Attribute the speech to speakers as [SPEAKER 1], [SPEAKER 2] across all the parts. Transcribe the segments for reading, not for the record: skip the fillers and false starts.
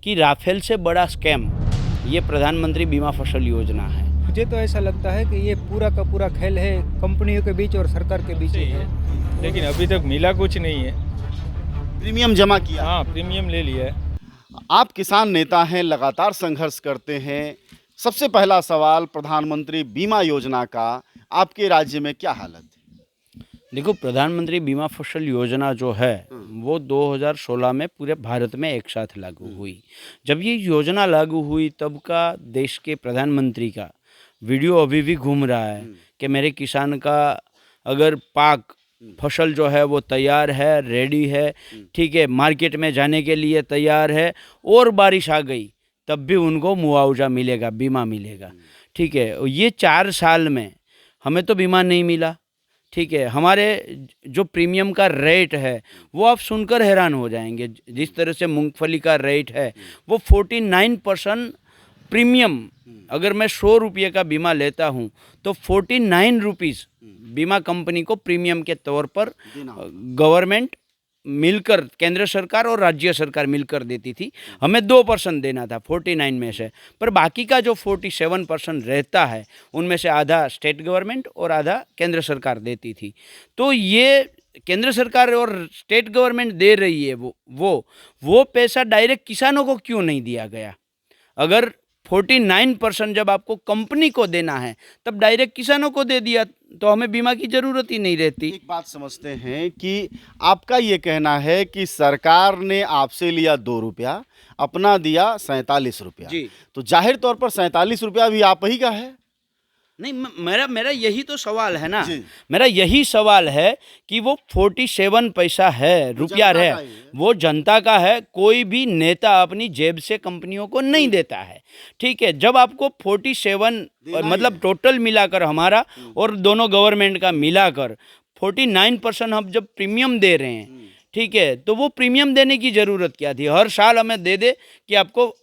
[SPEAKER 1] कि राफेल से बड़ा स्कैम ये प्रधानमंत्री बीमा फसल योजना है।
[SPEAKER 2] मुझे तो ऐसा लगता है कि ये पूरा का पूरा खेल है कंपनियों के बीच और सरकार के बीच ही है।
[SPEAKER 3] लेकिन अभी तक मिला कुछ नहीं है।
[SPEAKER 4] प्रीमियम जमा किया।
[SPEAKER 3] हाँ, प्रीमियम ले लिया है।
[SPEAKER 4] आप किसान नेता हैं, लगातार संघर्ष करते हैं। सबसे पहला सवाल प्रधानमंत्री बीमा योजना का आपके राज्य में क्या हालत है?
[SPEAKER 1] देखो, प्रधानमंत्री बीमा फसल योजना जो है वो 2016 में पूरे भारत में एक साथ लागू हुई। जब ये योजना लागू हुई तब का देश के प्रधानमंत्री का वीडियो अभी भी घूम रहा है कि मेरे किसान का अगर पाक फसल जो है वो तैयार है, रेडी है, ठीक है, मार्केट में जाने के लिए तैयार है और बारिश आ गई तब भी उनको मुआवजा मिलेगा, बीमा मिलेगा। ठीक है, ये 4 साल में हमें तो बीमा नहीं मिला। ठीक है, हमारे जो प्रीमियम का रेट है वो आप सुनकर हैरान हो जाएंगे। जिस तरह से मूंगफली का रेट है वो 49% प्रीमियम, अगर मैं 100 रुपये का बीमा लेता हूँ तो 49 रुपीज़ बीमा कंपनी को प्रीमियम के तौर पर गवर्नमेंट मिलकर, केंद्र सरकार और राज्य सरकार मिलकर देती थी। हमें 2% देना था 49 में से, पर बाकी का जो 47% रहता है उनमें से आधा स्टेट गवर्नमेंट और आधा केंद्र सरकार देती थी। तो ये केंद्र सरकार और स्टेट गवर्नमेंट दे रही है, वो पैसा डायरेक्ट किसानों को क्यों नहीं दिया गया? अगर 49% जब आपको कंपनी को देना है तब डायरेक्ट किसानों को दे दिया तो हमें बीमा की ज़रूरत ही नहीं रहती।
[SPEAKER 4] एक बात समझते हैं कि आपका ये कहना है कि सरकार ने आपसे लिया 2 रुपया, अपना दिया 47 रुपया।
[SPEAKER 1] जी।
[SPEAKER 4] तो जाहिर तौर पर 47 रुपया भी आप ही का है।
[SPEAKER 1] नहीं, मेरा यही तो सवाल है ना।
[SPEAKER 4] जी।
[SPEAKER 1] मेरा यही सवाल है कि वो 47 पैसा है, रुपया
[SPEAKER 4] जनता
[SPEAKER 1] है,
[SPEAKER 4] का ही है।
[SPEAKER 1] वो जनता का है। कोई भी नेता अपनी जेब से कंपनियों को नहीं देता है। ठीक है, जब आपको 47 मतलब टोटल मिलाकर हमारा और दोनों गवर्नमेंट का मिलाकर 49% हम जब प्रीमियम दे रहे हैं, ठीक है, तो वो प्रीमियम देने की ज़रूरत क्या थी? हर साल हमें दे दे कि आपको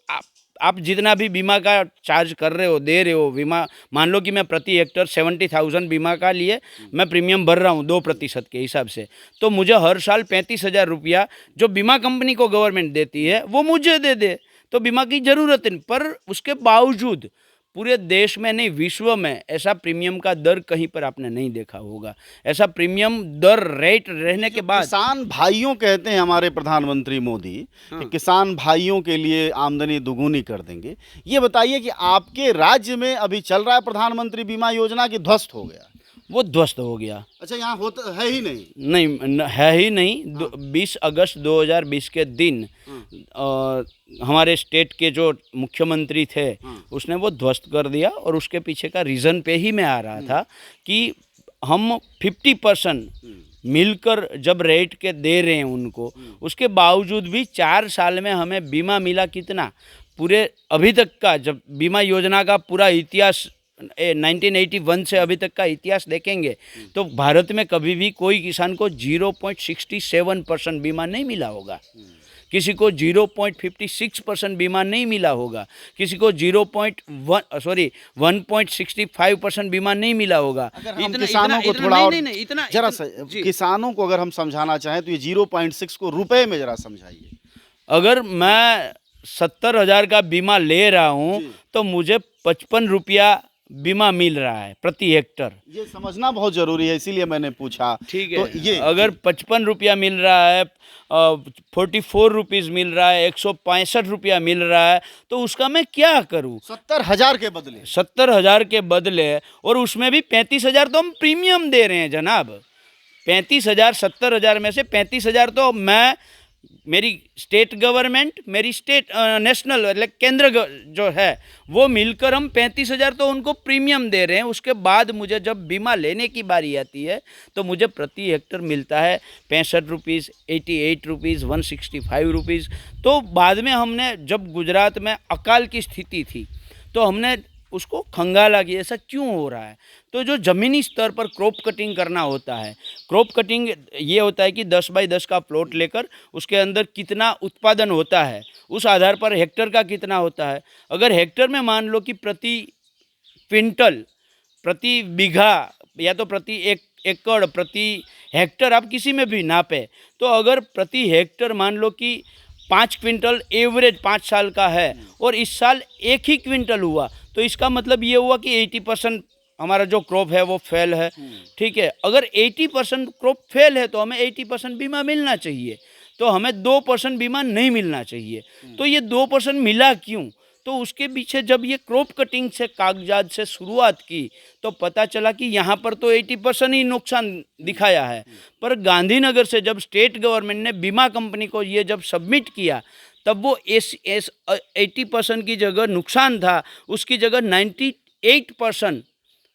[SPEAKER 1] आप जितना भी बीमा का चार्ज कर रहे हो, दे रहे हो बीमा, मान लो कि मैं प्रति हेक्टर 70,000 बीमा का लिए मैं प्रीमियम भर रहा हूँ 2% के हिसाब से, तो मुझे हर साल 35,000 रुपया जो बीमा कंपनी को गवर्नमेंट देती है वो मुझे दे दे, तो बीमा की ज़रूरत नहीं। पर उसके बावजूद पूरे देश में नहीं, विश्व में ऐसा प्रीमियम का दर कहीं पर आपने नहीं देखा होगा। ऐसा प्रीमियम दर रेट रहने के बाद
[SPEAKER 4] किसान भाइयों कहते हैं हमारे प्रधानमंत्री मोदी कि किसान भाइयों के लिए आमदनी दुगुनी कर देंगे। ये बताइए कि आपके राज्य में अभी चल रहा है प्रधानमंत्री बीमा योजना की ध्वस्त हो गया?
[SPEAKER 1] वो ध्वस्त हो गया।
[SPEAKER 4] अच्छा, यहाँ होता है ही नहीं?
[SPEAKER 1] नहीं है ही नहीं। 20 अगस्त 2020 के दिन हमारे स्टेट के जो मुख्यमंत्री थे उसने वो ध्वस्त कर दिया, और उसके पीछे का रीज़न पे ही मैं आ रहा था कि हम 50% मिलकर जब रेट के दे रहे हैं उनको, उसके बावजूद भी 4 साल में हमें बीमा मिला कितना? पूरे अभी तक का जब बीमा योजना का पूरा इतिहास 1981 से अभी तक का इतिहास देखेंगे तो भारत में कभी भी कोई किसान को 0.67% बीमा नहीं मिला होगा, किसी को 0.56% बीमा नहीं मिला होगा, किसी को 1.65% बीमा नहीं मिला होगा।
[SPEAKER 4] अगर हम किसानों को थोड़ा और जरा किसानों को अगर हम समझाना चाहें तो ये 0.6 को रुपए में जरा समझाइए।
[SPEAKER 1] अगर मैं 70,000 का बीमा ले रहा हूँ तो मुझे 55 रुपया बीमा मिल रहा है प्रति हेक्टर।
[SPEAKER 4] ये समझना बहुत ज़रूरी है, इसीलिए मैंने पूछा।
[SPEAKER 1] ठीक है,
[SPEAKER 4] तो ये
[SPEAKER 1] अगर 55 रुपया मिल रहा है, 44 रुपीज़ मिल रहा है, 165 रुपया मिल रहा है, तो उसका मैं क्या करूं?
[SPEAKER 4] 70,000 के बदले
[SPEAKER 1] 70,000 के बदले, और उसमें भी 35,000 तो हम प्रीमियम दे रहे हैं जनाब। 35,000, 70,000 में से 35,000 तो मैं, मेरी स्टेट गवर्नमेंट, मेरी स्टेट नेशनल मतलब केंद्र जो है वो मिलकर हम 35,000 तो उनको प्रीमियम दे रहे हैं। उसके बाद मुझे जब बीमा लेने की बारी आती है तो मुझे प्रति हेक्टर मिलता है 65 रुपीज़, 88 रुपीज़, 165 रुपीज़। तो बाद में हमने, जब गुजरात में अकाल की स्थिति थी तो हमने उसको खंगाला कि ऐसा क्यों हो रहा है। तो जो ज़मीनी स्तर पर क्रॉप कटिंग करना होता है, क्रॉप कटिंग ये होता है कि 10 बाई 10 का प्लॉट लेकर उसके अंदर कितना उत्पादन होता है उस आधार पर हेक्टर का कितना होता है। अगर हेक्टर में मान लो कि प्रति क्विंटल, प्रति बीघा या तो प्रति एकड़, प्रति हेक्टर आप किसी में भी नापे, तो अगर प्रति हेक्टर मान लो कि 5 क्विंटल एवरेज 5 साल का है और इस साल 1 ही क्विंटल हुआ, तो इसका मतलब ये हुआ कि 80% हमारा जो क्रॉप है वो फेल है। ठीक है, अगर 80% क्रॉप फेल है तो हमें 80% बीमा मिलना चाहिए, तो हमें 2% बीमा नहीं मिलना चाहिए। तो ये 2% मिला क्यों? तो उसके पीछे जब ये क्रॉप कटिंग से कागजात से शुरुआत की तो पता चला कि यहाँ पर तो 80% ही नुकसान दिखाया है, पर गांधीनगर से जब स्टेट गवर्नमेंट ने बीमा कंपनी को ये जब सबमिट किया तब वो 80% की जगह नुकसान था, उसकी जगह 98%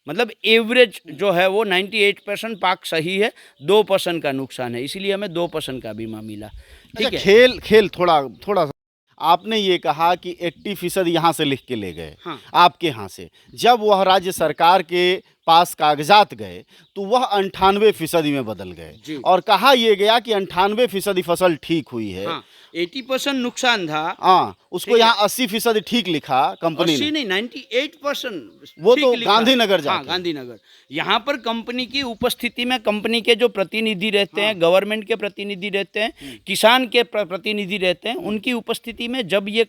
[SPEAKER 1] मतलब एवरेज जो है वो 98% पाक सही है, 2% का नुकसान है, इसीलिए हमें 2% का बीमा मिला। ठीक
[SPEAKER 4] अच्छा,
[SPEAKER 1] है।
[SPEAKER 4] खेल थोड़ा आपने ये कहा कि 80% यहाँ से लिख के ले गए,
[SPEAKER 1] हाँ।
[SPEAKER 4] आपके यहाँ से जब वह राज्य सरकार के पास कागजात गए तो वह 98% में बदल
[SPEAKER 1] जी।
[SPEAKER 4] गए और कहा यह गया कि 98% फसल ठीक हुई है।
[SPEAKER 1] हाँ, 80% नुकसान था।
[SPEAKER 4] हाँ, उसको
[SPEAKER 1] ठीक है।
[SPEAKER 4] यहाँ 80% ठीक लिखा कंपनी
[SPEAKER 1] 80
[SPEAKER 4] ने।
[SPEAKER 1] नहीं 98%
[SPEAKER 4] वो
[SPEAKER 1] ठीक
[SPEAKER 4] तो
[SPEAKER 1] लिखा।
[SPEAKER 4] गांधीनगर
[SPEAKER 1] हाँ,
[SPEAKER 4] जाके।
[SPEAKER 1] गांधीनगर। यहाँ पर कंपनी की उपस्थिति में कंपनी के जो प्रतिनिधि रहते हैं, गवर्नमेंट के प्रतिनिधि रहते हैं, किसान के प्रतिनिधि रहते हैं, उनकी उपस्थिति में जब ये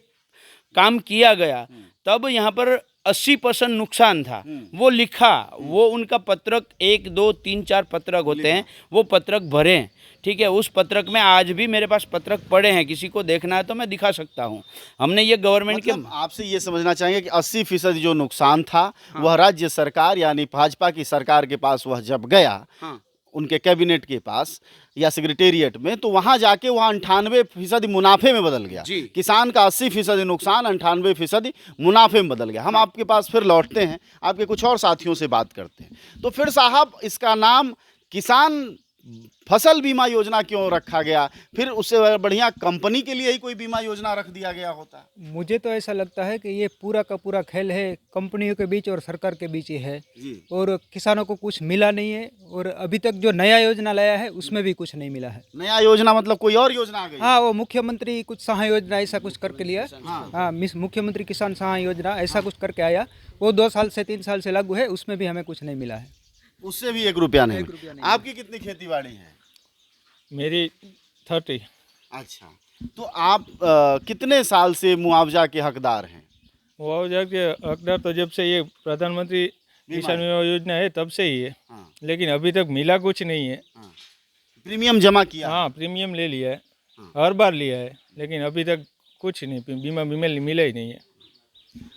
[SPEAKER 1] काम किया गया तब यहाँ पर 80% नुकसान था, वो लिखा, वो उनका पत्रक 1 2 3 4 पत्रक होते हैं, वो पत्रक भरे। ठीक है, उस पत्रक में आज भी मेरे पास पत्रक पड़े हैं, किसी को देखना है तो मैं दिखा सकता हूँ। हमने ये गवर्नमेंट
[SPEAKER 4] मतलब आपसे ये समझना चाहेंगे कि 80% जो नुकसान था वह राज्य सरकार यानी भाजपा की सरकार के पास वह जब गया,
[SPEAKER 1] हाँ,
[SPEAKER 4] उनके कैबिनेट के पास या सेक्रेटेरिएट में, तो वहां जाके वह 98% मुनाफे में बदल गया।
[SPEAKER 1] जी।
[SPEAKER 4] किसान का 80% नुकसान 98% मुनाफे में बदल गया। हम आपके पास फिर लौटते हैं, आपके कुछ और साथियों से बात करते हैं। तो फिर साहब, इसका नाम किसान फसल बीमा योजना क्यों रखा गया? फिर उससे बढ़िया कंपनी के लिए ही कोई बीमा योजना रख दिया गया होता।
[SPEAKER 2] मुझे तो ऐसा लगता है कि ये पूरा का पूरा खेल है कंपनियों के बीच और सरकार के बीच ही है,
[SPEAKER 4] जी।
[SPEAKER 2] और किसानों को कुछ मिला नहीं है, और अभी तक जो नया योजना लाया है उसमें भी कुछ नहीं मिला है।
[SPEAKER 4] नया योजना मतलब कोई और योजना आ गई?
[SPEAKER 2] हाँ, वो मुख्यमंत्री कुछ सहाय योजना ऐसा कुछ करके लिया। हाँ, मुख्यमंत्री किसान सहाय योजना ऐसा कुछ करके आया, वो 2 साल से 3 साल से लागू है, उसमें भी हमें कुछ नहीं मिला है।
[SPEAKER 4] उससे भी 1 रुपया नहीं।
[SPEAKER 2] 1 रुपया नहीं।
[SPEAKER 4] आपकी कितनी खेती बाड़ी है?
[SPEAKER 3] मेरी 30।
[SPEAKER 4] अच्छा, तो आप कितने साल से मुआवजा के हकदार हैं?
[SPEAKER 3] मुआवजा के हकदार तो जब से ये प्रधानमंत्री किसान बीमा योजना है तब से ही है,
[SPEAKER 4] हाँ,
[SPEAKER 3] लेकिन अभी तक मिला कुछ नहीं है।
[SPEAKER 4] हाँ। प्रीमियम जमा किया?
[SPEAKER 3] हाँ, प्रीमियम ले लिया है,
[SPEAKER 4] हाँ।
[SPEAKER 3] हर बार लिया है, लेकिन अभी तक कुछ नहीं, बीमा मिला ही नहीं है।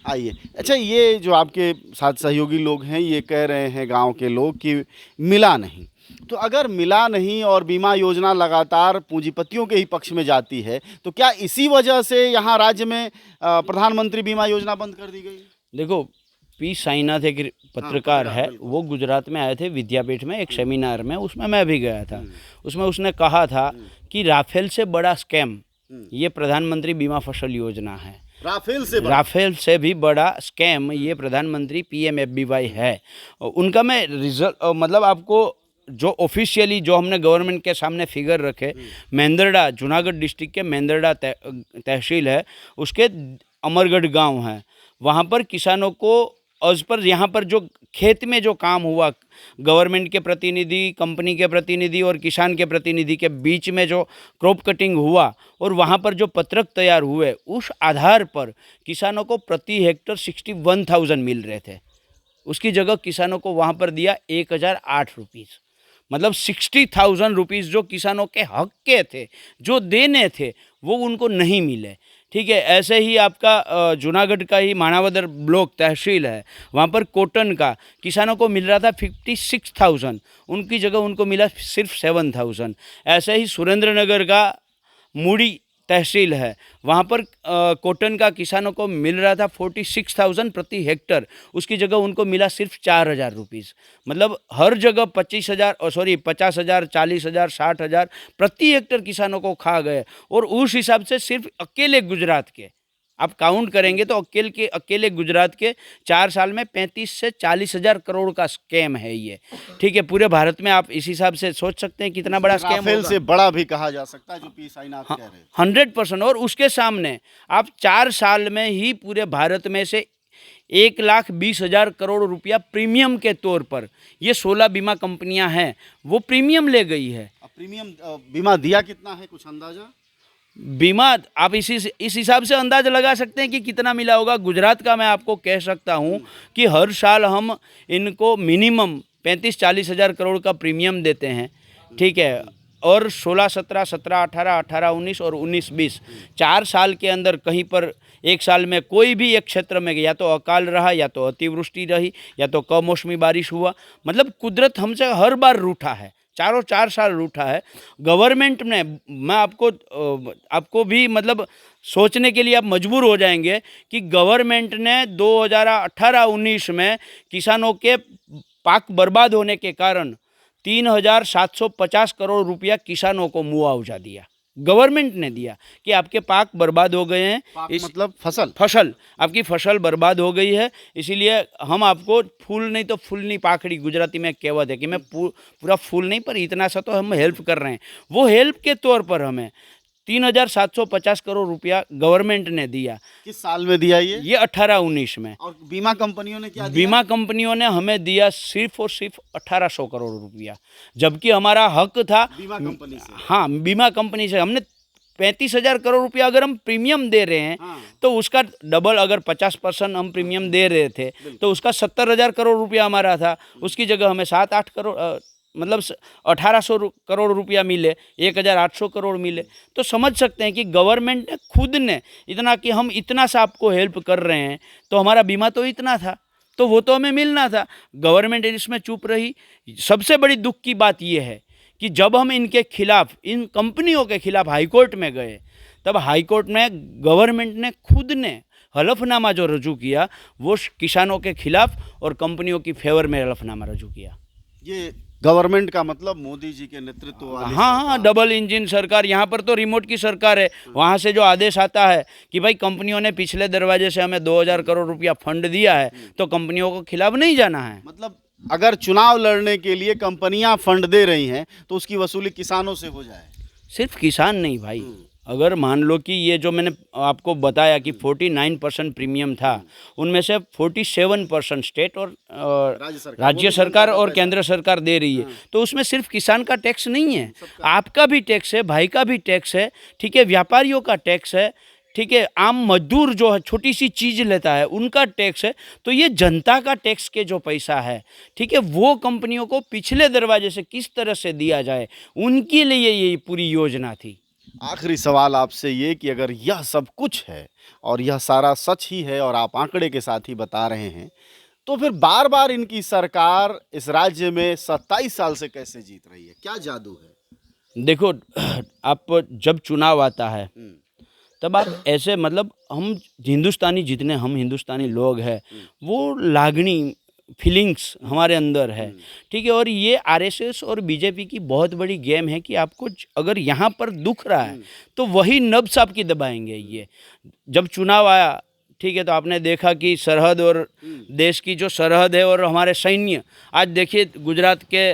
[SPEAKER 4] आइए। अच्छा, ये जो आपके साथ सहयोगी लोग हैं ये कह रहे हैं गांव के लोग कि मिला नहीं, तो अगर मिला नहीं और बीमा योजना लगातार पूंजीपतियों के ही पक्ष में जाती है तो क्या इसी वजह से यहाँ राज्य में प्रधानमंत्री बीमा योजना बंद कर दी गई?
[SPEAKER 1] देखो, पी साईनाथ एक पत्रकार है, वो गुजरात में आए थे विद्यापीठ में एक सेमिनार में, उसमें मैं भी गया था। उसमें उसने कहा था कि राफेल से बड़ा स्कैम ये प्रधानमंत्री बीमा फसल योजना है। राफेल से भी बड़ा स्कैम ये प्रधानमंत्री PMFBY है। उनका मैं रिजल्ट मतलब आपको जो ऑफिशियली जो हमने गवर्नमेंट के सामने फिगर रखे, मेंदरडा जूनागढ़ डिस्ट्रिक्ट के मेंदरडा तहसील है, उसके अमरगढ़ गांव है, वहाँ पर किसानों को आज पर यहाँ पर जो खेत में जो काम हुआ, गवर्नमेंट के प्रतिनिधि, कंपनी के प्रतिनिधि और किसान के प्रतिनिधि के बीच में जो क्रॉप कटिंग हुआ और वहाँ पर जो पत्रक तैयार हुए, उस आधार पर किसानों को प्रति हेक्टर 61,000 मिल रहे थे। उसकी जगह किसानों को वहाँ पर दिया 1,008 रुपीज़, मतलब 60,000 रुपीज़ जो किसानों के हक के थे, जो देने थे, वो उनको नहीं मिले। ठीक है, ऐसे ही आपका जूनागढ़ का ही माणावदर ब्लॉक तहसील है, वहाँ पर कॉटन का किसानों को मिल रहा था 56,000, उनकी जगह उनको मिला सिर्फ 7,000। ऐसे ही सुरेंद्रनगर का मूड़ी तहसील है, वहाँ पर कॉटन का किसानों को मिल रहा था 46,000 प्रति हेक्टर, उसकी जगह उनको मिला सिर्फ 4,000 रुपीज़। मतलब हर जगह 50,000, 40,000, 60,000 प्रति हेक्टर किसानों को खा गए। और उस हिसाब से सिर्फ अकेले गुजरात के आप काउंट करेंगे तो अकेले गुजरात के 4 साल में 35 से 40,000 करोड़ का स्कैम है ये। ठीक है, पूरे भारत में आप इस हिसाब से सोच सकते हैं कितना बड़ा स्कैम
[SPEAKER 4] राफेल
[SPEAKER 1] होगा।
[SPEAKER 4] से बड़ा भी कहा जा सकता है जो पी साईनाथ कह रहे हैं।
[SPEAKER 1] 100%। और उसके सामने आप 4 साल में ही पूरे भारत में से 1,20,000 करोड़ रुपया प्रीमियम के तौर पर ये 16 बीमा कंपनियां हैं, वो प्रीमियम ले गई है।
[SPEAKER 4] अब प्रीमियम बीमा दिया कितना है, कुछ अंदाजा?
[SPEAKER 1] बीमा आप इस हिसाब से अंदाज लगा सकते हैं कि कितना मिला होगा। गुजरात का मैं आपको कह सकता हूँ कि हर साल हम इनको मिनिमम 35-40 हज़ार करोड़ का प्रीमियम देते हैं, ठीक है। और 16-17, 17, 18, 18-19 और 19-20 4 साल के अंदर कहीं पर एक साल में कोई भी एक क्षेत्र में या तो अकाल रहा, या तो अतिवृष्टि रही, या तो कमौसमी बारिश हुआ, मतलब कुदरत हमसे हर बार रूठा है, 4 साल रूठा है। गवर्नमेंट ने, मैं आपको भी मतलब सोचने के लिए आप मजबूर हो जाएंगे कि गवर्नमेंट ने 2018-19 में किसानों के पाक बर्बाद होने के कारण 3,750 करोड़ रुपया किसानों को मुआवजा दिया। गवर्नमेंट ने दिया कि आपके पाक बर्बाद हो गए हैं,
[SPEAKER 4] मतलब
[SPEAKER 1] फसल आपकी फसल बर्बाद हो गई है, इसीलिए हम आपको फूल नहीं तो फूलनी पाखड़ी, गुजराती में कहावत है कि मैं पूरा फूल नहीं पर इतना सा तो हम हेल्प कर रहे हैं। वो हेल्प के तौर पर हमें 3,750 करोड़ रुपया गवर्नमेंट ने दिया।
[SPEAKER 4] किस साल में दिया ये
[SPEAKER 1] 18-19 में।
[SPEAKER 4] और बीमा कंपनियों ने क्या दिया?
[SPEAKER 1] बीमा कंपनियों ने हमें दिया सिर्फ और सिर्फ 1800 करोड़ रुपया, जबकि हमारा हक था
[SPEAKER 4] बीमा कंपनी से।
[SPEAKER 1] हाँ, बीमा कंपनी से हमने 35,000 करोड़ रुपया अगर हम प्रीमियम दे रहे हैं, तो उसका डबल, अगर 50% हम प्रीमियम दे रहे थे तो उसका 70,000 करोड़ रुपया हमारा था। उसकी जगह हमें 7-8 करोड़ मतलब 1800 करोड़ रुपया मिले, 1,800 करोड़ मिले। तो समझ सकते हैं कि गवर्नमेंट ने खुद ने इतना कि हम इतना सा आपको हेल्प कर रहे हैं, तो हमारा बीमा तो इतना था, तो वो तो हमें मिलना था। गवर्नमेंट इसमें चुप रही। सबसे बड़ी दुख की बात यह है कि जब हम इनके खिलाफ, इन कंपनियों के खिलाफ हाईकोर्ट में गए, तब हाईकोर्ट में गवर्नमेंट ने खुद ने हलफनामा जो रजू किया वो किसानों के खिलाफ और कंपनियों की फेवर में हलफनामा रजू किया।
[SPEAKER 4] ये गवर्नमेंट का मतलब मोदी जी के नेतृत्व वाली
[SPEAKER 1] हाँ, डबल इंजन सरकार। यहाँ पर तो रिमोट की सरकार है, वहाँ से जो आदेश आता है कि भाई कंपनियों ने पिछले दरवाजे से हमें 2,000 करोड़ रुपया फंड दिया है, तो कंपनियों को खिलाफ नहीं जाना है।
[SPEAKER 4] मतलब अगर चुनाव लड़ने के लिए कंपनियां फंड दे रही हैं तो उसकी वसूली किसानों से हो जाए।
[SPEAKER 1] सिर्फ किसान नहीं भाई, अगर मान लो कि ये जो मैंने आपको बताया कि 49% प्रीमियम था, उनमें से 47% स्टेट और राज्य सरकार और केंद्र सरकार दे रही है, तो उसमें सिर्फ किसान का टैक्स नहीं है, आपका भी टैक्स है, भाई का भी टैक्स है, ठीक है, व्यापारियों का टैक्स है, ठीक है, आम मजदूर जो है छोटी सी चीज़ लेता है उनका टैक्स है। तो ये जनता का टैक्स के जो पैसा है, ठीक है, वो कंपनियों को पिछले दरवाजे से किस तरह से दिया जाए, उनके लिए ये पूरी योजना थी।
[SPEAKER 4] आखिरी सवाल आपसे ये कि अगर यह सब कुछ है और यह सारा सच ही है और आप आंकड़े के साथ ही बता रहे हैं, तो फिर बार बार इनकी सरकार इस राज्य में 27 साल से कैसे जीत रही है? क्या जादू है?
[SPEAKER 1] देखो, आप जब चुनाव आता है तब आप ऐसे, मतलब हम हिंदुस्तानी लोग हैं, वो लागनी फीलिंग्स हमारे अंदर है, ठीक है। और ये आरएसएस और बीजेपी की बहुत बड़ी गेम है कि आपको अगर यहाँ पर दुख रहा है तो वही नब्ज आपकी दबाएंगे। ये जब चुनाव आया, ठीक है, तो आपने देखा कि सरहद और देश की जो सरहद है और हमारे सैन्य, आज देखिए गुजरात के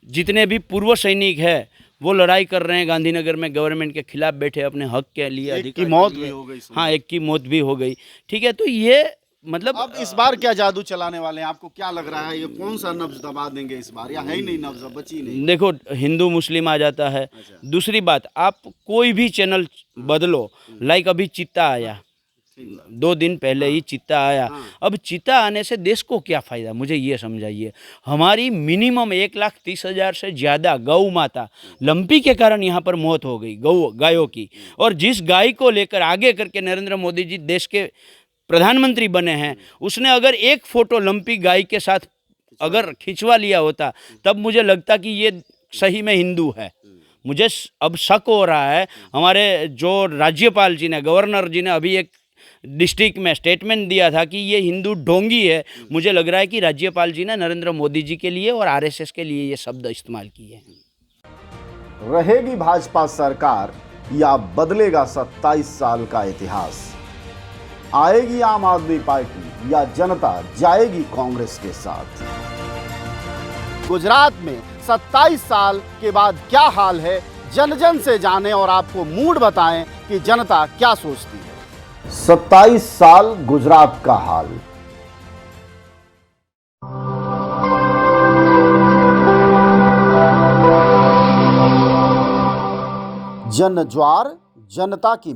[SPEAKER 1] जितने भी पूर्व सैनिक हैं वो लड़ाई कर रहे हैं गांधीनगर में, गवर्नमेंट के खिलाफ बैठे अपने हक के लिए।
[SPEAKER 4] एक की मौत भी हो गई।
[SPEAKER 1] हाँ, एक की मौत भी हो गई, ठीक है। तो ये मतलब
[SPEAKER 4] अब इस बार क्या जादू चलाने वाले हैं? आपको क्या लग रहा है, ये कौन सा नब्ज दबा देंगे इस बार, या है ही नहीं नब्ज, बची नहीं?
[SPEAKER 1] देखो, हिंदू मुस्लिम आ जाता है। दूसरी बात, आप कोई भी चैनल बदलो, लाइक अभी चित्ता आया, 2 दिन पहले ही चित्ता आया। अब चित्ता आने से देश को क्या फ़ायदा, मुझे ये समझाइए। हमारी मिनिमम 1,30,000 से ज़्यादा गौ माता लंपी के कारण यहाँ पर मौत हो गई, गायों की। और जिस गाय को लेकर आगे करके नरेंद्र मोदी जी देश के प्रधानमंत्री बने हैं, उसने अगर एक फ़ोटो लंपी गाय के साथ अगर खिंचवा लिया होता, तब मुझे लगता कि ये सही में हिंदू है। मुझे अब शक हो रहा है, हमारे जो राज्यपाल जी ने, गवर्नर जी ने अभी एक डिस्ट्रिक्ट में स्टेटमेंट दिया था कि ये हिंदू ढोंगी है। मुझे लग रहा है कि राज्यपाल जी ने नरेंद्र मोदी जी के लिए और आरएसएस के लिए ये शब्द इस्तेमाल किए हैं।
[SPEAKER 4] रहेगी भाजपा सरकार या बदलेगा 27 साल का इतिहास? आएगी आम आदमी पार्टी या जनता जाएगी कांग्रेस के साथ? गुजरात में 27 साल के बाद क्या हाल है, जन जन से जाने और आपको मूड बताएं कि जनता क्या सोचती है। 27 साल गुजरात का हाल। जन ज्वार जनता की